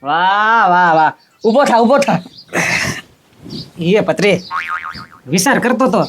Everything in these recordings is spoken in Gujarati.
વાહ વાહ વાહ, ઊભો થા. એ પત્રી વિચાર કરતો તો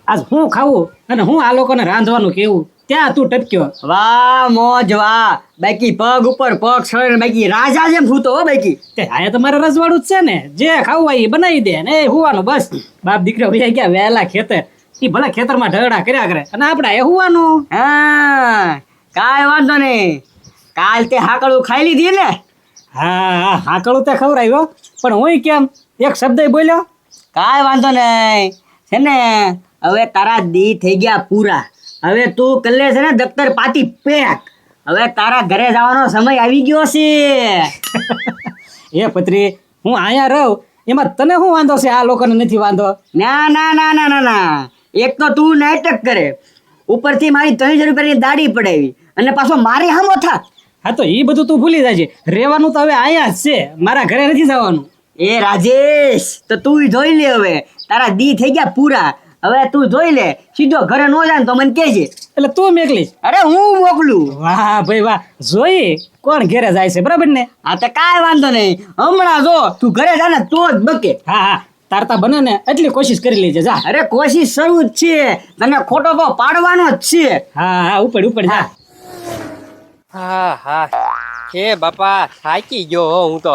આજ હું ખાવું અને હું આ લોકોને રાંધવાનું કેવું, ત્યાં તું ટપક્યો. વાહ મોજ વાહ. બાકી પગ ઉપર પગ સળે બાકી રાજા જેમ ભૂતો હો બાકી. તે આયા તમારે રજવાડું જ છે ને, જે ખાવું હોય એ બનાવી દે ને એ હુવાનું બસ. બાપ દીકરો ભાઈ ગયા વહેલા ખેતર, એ ભલે ખેતરમાં ઢગડા કર્યા કરે અને આપણે એ હુવાનું. હા કાંઈ વાંધો નહીં. કાલ તે હાકડું ખાઈ લીધી ને? હા હાકડું તે ખવડાવ્યો, પણ હું કેમ એક શબ્દ બોલ્યો? કાંઈ વાંધો નહીં. છે ને હવે તારા દી થઈ ગયા પૂરા. હવે તું કલ્લે છે ને દફતર પાતી પેક. હવે તારા ઘરે જવાનો સમય આવી ગયો છે. એ પત્રી હું અહીંયા રહું એમાં તને શું વાંધો છે? આ લોકોને નથી વાંધો? ના ના ના ના ના ના. એક તો તું નાટક કરે, ઉપરથી મારી 300 રૂપિયાની દાઢી પડાવી અને પાછો મારે હામો થા. હા તો એ બધું તું ભૂલી જાય છે. રહેવાનું તો હવે અહીંયા જ છે, મારા ઘરે નથી જવાનું. એ રાજેશ, તો તું જોઈ લે. હવે તારા દી થઈ ગયા પૂરા. હવે તું જોઈ લે, સીધો ઘરે ન જાય ને તો મને કહેજે. એટલે તું મેકલીશ? અરે હું મોકલું. વાહ ભાઈ વાહ, જોઈ કોણ ઘેરે જાય છે, બરાબર ને? હા તો કાંઈ વાંધો નહીં. હમણાં જો તું ઘરે જા ને તો જ બકે. હા તારતા બને ને એટલી કોશિશ કરી લેજે, જા. અરે કોશિશ શરૂ જ છે, તને ખોટો તો પાડવાનો જ છે. હા ઉપર જા. હા હે બાપા, થાકી ગયો હો હું તો.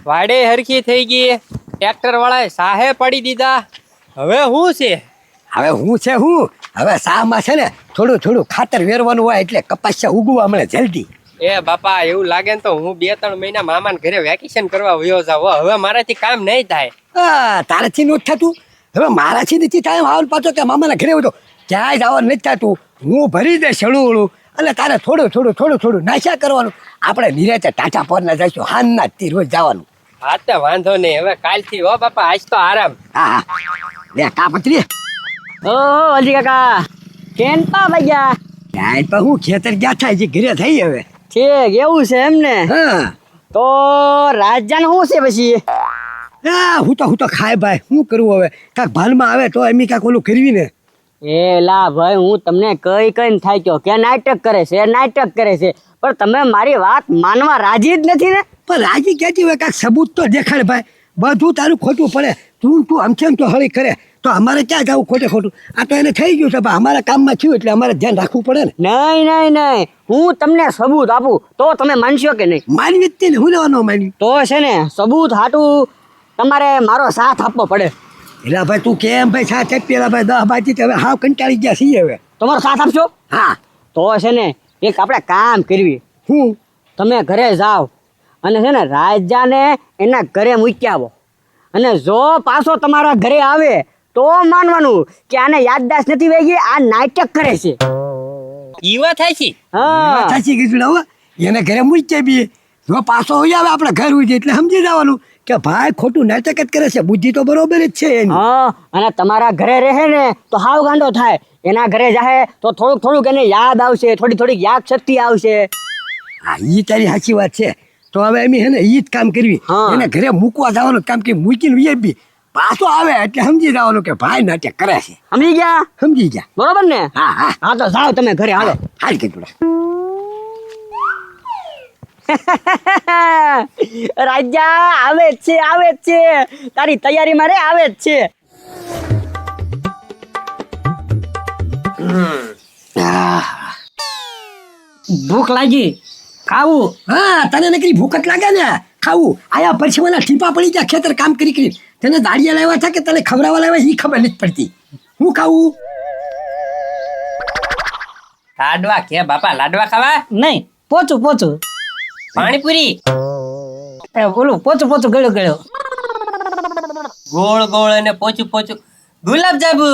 વાડે હરખી થઈ ગઈ, ટ્રેક્ટર વાળાએ સાહે પડી દીધા. હવે શું છે? હવે સામાં છે ને થોડું ખાતર વેરવાનું હોય એટલે કપાસિયા ઉગવા મળે જલ્દી. એ બાપા એવું લાગે ને તો હું 2-3 મહિના મામાને ઘરે વેકેશન કરવા વયો જાવ. હવે મારાથી કામ નહીં થાય. તારાથી નથી થતું, હવે મારાથી નથી થાય. આવવાનું પાછો કે મામાના ઘરે હોય તો ક્યાંય જવાનું નથી થતું. હું ભરી દે છડું એટલે તારે થોડું નાશ્યા કરવાનું. આપણે નિરાતે ટાટા પરના જઈશું, હાનના તી રોજ જવાનું. હા તો વાંધો નહીં, હવે કાલથી હો બાપા, આજ તો આરામ. હા લે કાપત્રી. ઓ અલી કાકા, કેનતા ભાગ્યા ક્યાંય પણ હું ખેતર ગયા થાય જે ઘરે થઈ હવે. છે એવું છે એમ ને? હા તો રાજાને શું છે પછી? હું તો ખાય ભાઈ, શું કરવું હવે? કાંક ભાલમાં આવે તો એમ કાંક ઓલું કરવી ને. એ લા ભાઈ, હું તમને કઈ થાય કયો કે નાટક કરે છે પણ તમે મારી વાત માનવા રાજી જ નથી ને. પણ રાજી કહેતી હોય કાંક સબૂત તો દેખાડ ભાઈ. બધું તારું ખોટું પડે, તું આમ તો હળી કરે તો અમારે ક્યાં જવું ખોટું? આ તો એને થઈ ગયું છે, અમારા કામમાં થયું એટલે અમારે ધ્યાન રાખવું પડે ને. નહીં, હું તમને સબૂત આપું તો તમે માનશો કે નહીં? માનવી જ ને, હું લેવાનો માન્યું તો છે ને સબૂત હાટું તમારે મારો સાથ આપવો પડે. એટલે ભાઈ તું કેમ ભાઈ સાથ આપેલા ભાઈ 10 બાજી હવે હાવ કંટાળી ગયા છીએ હવે. તમારો સાથ આપશો? હા તો છે ને એક આપણે કામ કરવી. હું તમે ઘરે જાઓ અને છે ને રાજાને એના ઘરે મૂકી આવો, અને જો પાછો તમારા ઘરે આવે તો માનવાનું કે આને યાદદાસ્ત નથી વહી ગઈ, આ નાટક કરે છે. ઈવા થાય છે. હા સાચી કીધું હવે. એને ઘરે મૂકી બી જો પાછો હોય આવે આપણે ઘર હોય એટલે સમજી જવાનું કે ભાઈ ખોટું નાટક જ કરે છે. બુદ્ધિ તો બરોબર જ છે એની. હા, અને તમારા ઘરે રહે ને તો હાવ ગાંડો થાય. એના ઘરે જાય તો થોડુંક એને યાદ આવશે, થોડીક યાદ શક્તિ આવશે. હા ઈ તારી સાચી વાત છે. તો હવે એમ હે ને ઈ જ કામ કરવી. હા. એને ઘરે મૂકવા જવાનું કામ કે મૂકીને બી પાછો આવે એટલે સમજી જવાનું કે ભાઈ નાટક કરે છે. સમજી ગયા? સમજી ગયા. બરોબર ને? હા તો જાઓ તમે ઘરે, હાલો. હાલ કીધું. રાજા આવે જ છે, તારી તૈયારીમાં રે, આવે જ છે. ભૂખ લાગી, ખાવું? હા તને નકરી ભૂખ જ લાગે ને, ખાવું. આયા પછી મને ટીપા પડી ગયા ખેતર કામ કરી તને દાડિયા લાવ્યા છે કે તને ખવડાવવા લાવ્યા એ ખબર નથી પડતી. હું ખાવું? લાડવા કે બાપા, લાડવા ખાવા? નહીં, પોચું પાણીપુરી? ઓલું પોચું ગળ્યો. ગોળ અને પોચું ગુલાબ જાંબુ.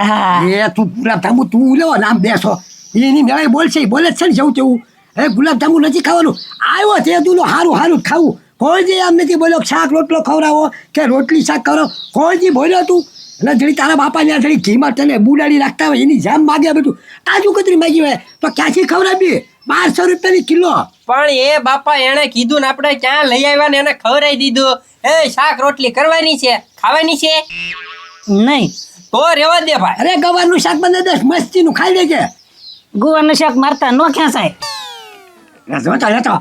હા એ તું ગુલાબજાંબુ તું લેવો નામ બેસો એની મેળે બોલે છે ને જવું તેવું. હે ગુલાબજાંબુ નથી ખાવાનું. આવ્યો તે તું હારું ખાવું. કોઈ જે આમ નથી બોલ્યો શાક રોટલો ખવડાવો કે રોટલી શાક ખવડાવો. કોઈ જે બોલ્યો તું એટલે જડી તારા બાપા ત્યાં જડી ઘીમાં તને બુડાડી રાખતા હોય એની જામ માગ્યા બધું તાજું કતરી માગી હોય તો ક્યાંથી ખવડાવી? 1200 રૂપિયાની કિલો. પણ એ બાપા એને કીધું ને આપણે ક્યાં લઈ આવ્યા ને એને ખવડાવી દીધું. એ શાક રોટલી કરવાની છે, ખાવાની છે નહીં. તો રેવા દે ભાઈ. અરે ગવારનું શાક બને દસ મસ્તીનું ખાઈ લેજે. ગુવારનું શાક મારતા નો ખેંચાય. જોતો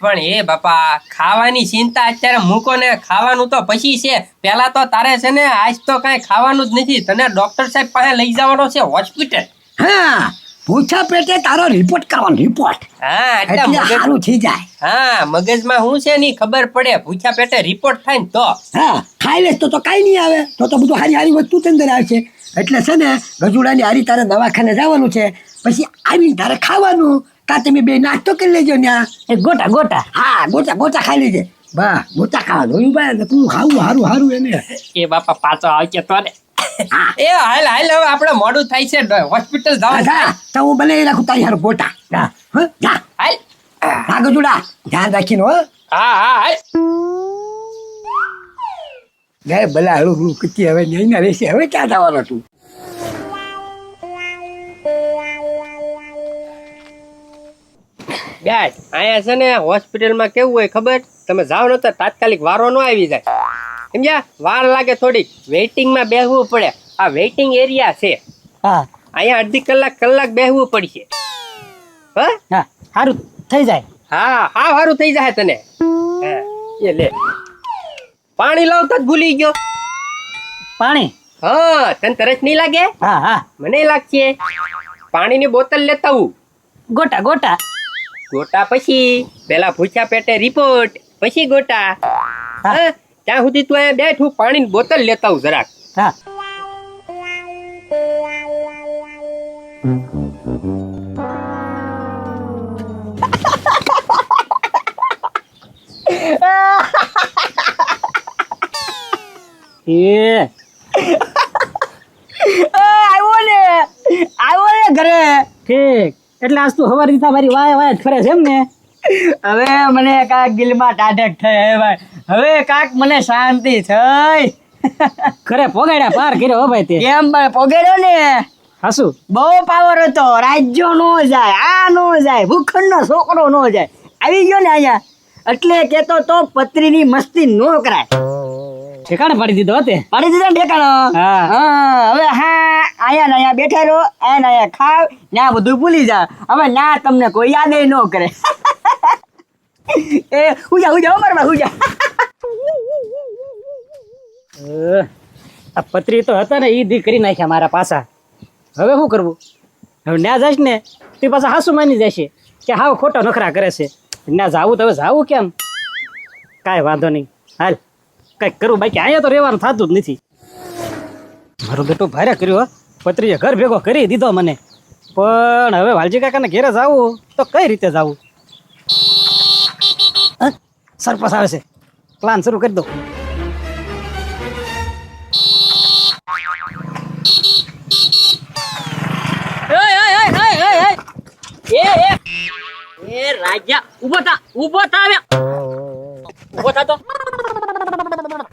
પણ એ બાપા ખાવાની ચિંતા અત્યારે મૂકો ને, ખાવાનું તો પછી છે. પેલા તો તારે છે ને આજ તો કઈ ખાવાનું જ નથી, તને ડોક્ટર સાહેબ પાસે લઈ જવાનો છે હોસ્પિટલ. હા, પૂછા પેટે તારો રિપોર્ટ કરવાનો, રિપોર્ટ. હા એટલે એટલે મગજ, સારું થઈ જાય. હા મગજમાં શું છે ની ખબર પડે. ભૂખ્યા પેટે રિપોર્ટ થાય ને તો. હા, ખાઈ લેશ તો કાંઈ નહીં આવે, તો બધું હારી હારી વસ્તુ અંદર આવશે. એટલે છે ને ગજુડાની હારી તારે દવાખાને જવાનું છે, પછી આવીને તારે ખાવાનું. કાં તમે બે નાસ્તો કરી લેજો ત્યાં. એ ગોટા ગોટા. હા, ગોટા ગોટા ખાઈ લેજે. બા ગોટા ખાવાનું હોય બા, ને તું ખાવું હારું હારું એને. એ બાપા પાછો આવશે તો ને. એ હાલ હાલ હવે આપણે મોડું થાય છે, હોસ્પિટલ જવાનું છે. જા, તો હું બનાવી રાખું તારી હારું ગોટા. જા, હં, જા. હાલ. હા ગજુડા, ધ્યાન રાખીને હો. હા હા હાલ. ગાય ભલા હળું હળું કચ્છી હવે નહીં ના રહેશે. હવે ક્યાં જવાનો તું? બેસ અહીંયા છે ને હોસ્પિટલમાં કેવું હોય ખબર? તમે જાઓ ને તો તાત્કાલિક વારો ન આવી જાય, સમજ્યા? વાર લાગે થોડીક, વેઇટિંગમાં બેસવું પડે. આ વેઇટિંગ એરિયા છે, હા અહીંયા અડધી કલાક બેસવું પડશે. હા હા સારું થઈ જાય. હા હા સારું થઈ જાય તને. હા, એ લે પાણી લાવતા જ ભૂલી ગયો. પાણી? હા તને તરસ નહીં લાગે? હા હા. મને લાગશે. પાણીની બોતલ લેતા આવું. ગોટા ગોટા. ગોટા પછી, પેલા ભૂખ્યા પેટે રિપોર્ટ, પછી ગોટા. હા, ત્યાં સુધી તું અહીંયા બેઠ, હું પાણીની બોતલ લેતા આવું જરાક. હા. એ આવ્યો ને ઘરે. ઠીક, એટલે આજ તું હવાર દીધા મારી વાય વાય જ ફરે છે એમ ને? હવે મને કાંક દિલમાં ટાઢક થઈ ભાઈ. હવે કાંક મને શાંતિ થઈ. ઘરે પોગાડ્યા પાર કર્યો હો ભાઈ તે. કેમ ભાઈ પોગેડ્યો ને? હાસુ? બહુ પાવર હતો. રાજ્યો નો જાય, આ નો જાય, ભૂખંડ નો છોકરો નો જાય. આવી ગયો ને અહીંયા, એટલે કેતો તો પત્રીની મસ્તી નો કરાય. ઠેકાણે પાડી દીધો હતે. પાડી દીધા ને ઠેકાણો. હા. હા, હવે હા આયા ને અહીંયા બેઠા રહો, આયા ને અહીંયા ખાવ, ત્યાં બધું ભૂલી જા. હવે ના તમને કોઈ યાદ ન કરે. એ હુજા હુજા અમાર માં હુજા. આ પત્રી તો હતા ને ઈ દી કરી નાખ્યા મારા પાછા. હવે શું કરવું? હવે ન્યા જઈશ ને તે પાછા હાસુ માની જશે કે હાવ ખોટો નખરા કરે છે. ન્યા જાવું તો હવે જાવું કેમ? કાંઈ વાંધો નહીં, હાલ કંઈક કરવું, બાકી અહીંયા તો રહેવાનું થતું જ નથી. મારું બેટું ભારે કર્યું હો, પત્રીએ ઘર ભેગો કરી દીધો મને. પણ હવે વાલજી કાકાને ઘેરે જાવું તો કઈ રીતે જાવું? સરપંચ આવે છે, પ્લાન શરૂ કરી દો. એ રાજા ઉભો થા આવ્યા. ઉભો થા તો.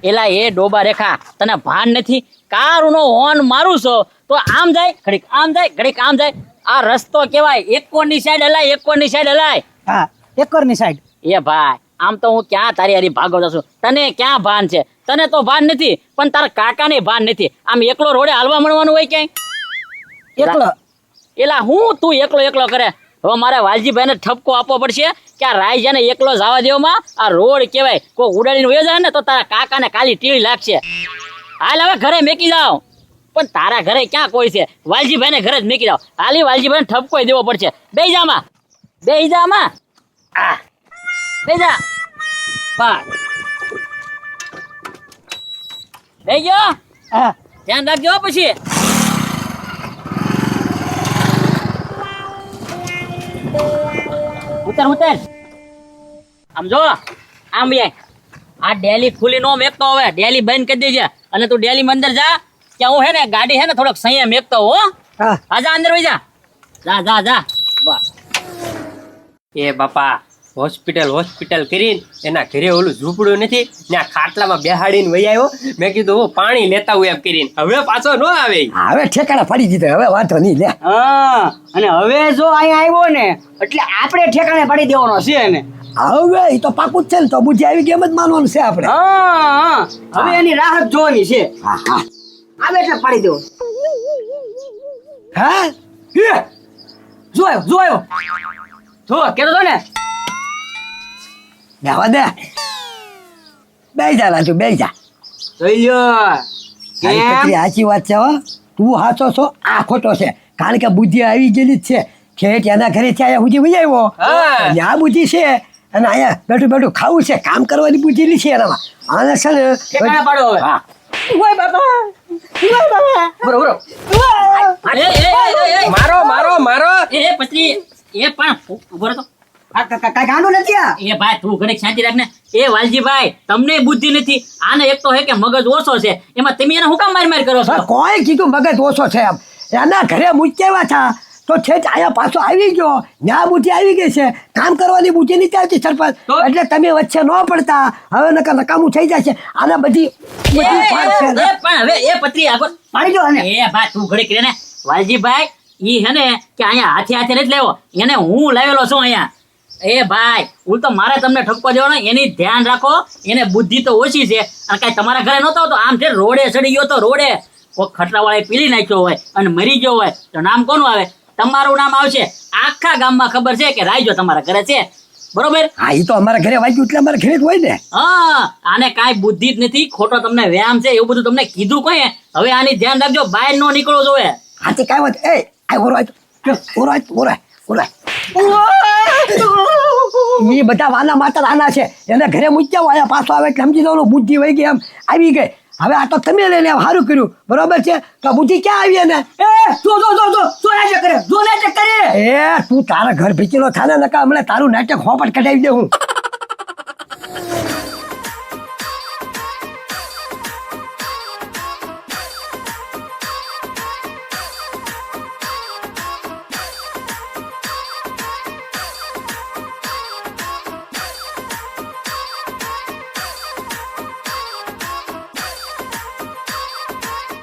એલા એ ડોબા રેખા, તને ભાન નથી? કારુનો હોર્ન મારું છો તો આમ જાય ઘડીક, આમ જાય ઘડીક, આમ જાય. આ રસ્તો કેવાય એકોની સાઈડ હલાય, એકોની સાઈડ હલાય. હા, એકરની સાઈડ. એ ભાઈ આમ તો હું ક્યાં તારી હારી ભાગવતો છું, તને ક્યાં ભાન છે? તને તો ભાન નથી, પણ તારા કાકાને ભાન નથી. આમ એકલો રોડે હાલવા મળવાનું હોય ક્યાંય? એકલો? એલા હું તું એકલો કરે? હવે મારે વાલજીભાઈને ઠપકો આપવો પડશે કે આ રાયજાને એકલો જવા દેવામાં. આ રોડ કેવાય, કોઈ ઉડાડીને વયો જાય ને તો તારા કાકાને કાલી ટીળી લાગશે. હાલ હવે ઘરે મેકી જાઓ. પણ તારા ઘરે ક્યાં કોઈ છે? વાલજીભાઈને ઘરે જ મેકી જાઓ. હાલી વાલજીભાઈને ઠપકો દેવો પડશે. બેહી જામાં, બેહી જામાં. આ બેહી જા. બસ બેહી ગયો. હા. ધ્યાન રાખજો હો પછી. ઉતર. આમ જો, આમ બે. આ ડેલી ખુલી નો મેકતો, હવે ડેલી બંધ કરી દેજે. અને તું ડેલી માં અંદર જા, ત્યાં હું હે ને ગાડી હે ને થોડોક સંયમ મેકતો હો. હા. જા અંદર વઈ જા. જા. બસ. એ બાપા હોસ્પિટલ કરીને એના ઘરે ઓલું ઝૂંપડું નથી, ત્યાં ખાટલામાં બેહાડીને વહી આવ્યો. મેં કીધું હું પાણી લેતા હું એમ કરીને. હવે પાછો ન આવે. હવે ઠેકાણા પડી દીધા, હવે વાંધો નહીં લે. હા, અને હવે જો અહીંયા આવ્યો ને એટલે આપણે ઠેકાણે પાડી દેવાનો છે એને. હવે એ તો પાકું જ છે ને, તો બુદ્ધિ આવી ગઈ એમ જ માનવાનું છે આપણે. હા, હવે એની રાહત જોવાની છે. હા હા. આવે એટલે પાડી દેવો. હા જોયો જો કેતો તો ને. બેહવા દે બે જા રાજુ બે જા જોઈ લ્યો તારી પત્રી સાચી વાત છે હો તું સાચો છો આ ખોટો છે કારણ કે બુદ્ધિ આવી ગયેલી જ છે ખેત એના ઘરે છે અહીંયા સુધી વહી આવ્યો હા. અને આ બુદ્ધિ છે અને અહીંયા બેઠું બેઠું ખાવું છે કામ કરવાની બુદ્ધિ છે એનામાં આને છે ને ઠેકાણા પાડો હવે. હા ઓય બાપા ઓય બાપા ઉભરો, ઉભરો. એ મારો મારો મારો એ પત્રી એ પણ ઉભો રહો તો. કાંઈ ગાંડું નથી આ એ ભાઈ તું ઘડીક શાંતિ રાખ ને. એ વાલજીભાઈ તમને બુદ્ધિ નથી. આને એક તો હે કે મગજ ઓછો છે એમાં તમે એને હું કામ માર કરો છો? હવે કોઈ કીધું મગજ ઓછો છે એમ એના ઘરે મૂક્યા હતા તો છે જ અહીંયા પાછો આવી ગયો ન્યા બુદ્ધિ આવી ગઈ છે કામ કરવાની બુદ્ધિ નથી આવતી સરપંચ તો? એટલે તમે વચ્ચે ન પડતા હવે નકર નકામું થઈ જાય છે આને બધી બધી વાત છે ને. પણ હવે એ પત્રી આગળ પાડી દો આને એ ભાઈ તું ઘડીક રે ને. વાલજીભાઈ ઈ હે ને કે અહીંયા હાથે હાથે નથી લાવ્યો, એને હું લાવેલો છું અહીંયા. એ ભાઈ હું તો મારે તમને ઠપકો દેવાનો, એની ધ્યાન રાખો. એને બુદ્ધિ તો ઓછી છે અને કાંઈ તમારા ઘરે નહોતો તો આમ છે રોડે ચડી ગયો તો રોડે કોઈ ખટરાવાળાએ પીલી નાખ્યો હોય અને મરી ગયો હોય તો નામ કોનું આવે? તમારું નામ આવશે. આખા ગામમાં ખબર છે કે રાયજો તમારા ઘરે છે, બરોબર? હા એ તો અમારા ઘરે વાગ્યું એટલે અમારા ઘરે જ હોય ને હા, આને કાંઈ બુદ્ધિ જ નથી, ખોટો તમને વ્યાયામ છે એવું બધું તમને કીધું કોઈ. હવે આની ધ્યાન રાખજો, બહાર નો નીકળો જોવે. હાથી કાંઈ વાત એ આ ઓરાય એ બધા વાના માતા આના છે એને ઘરે મૂક્યા હોય અહીંયા પાછો આવે એટલે સમજી દો બુદ્ધિ વહી ગઈ એમ આવી ગઈ હવે આ તો તમે લઈને સારું કર્યું બરોબર છે તો બુદ્ધિ ક્યાં આવી એને જો નાટક કરે એ તું તારા ઘર ભીચેલો થાને નકા હમણાં તારું નાટક હોપટ કઢાવી દે હું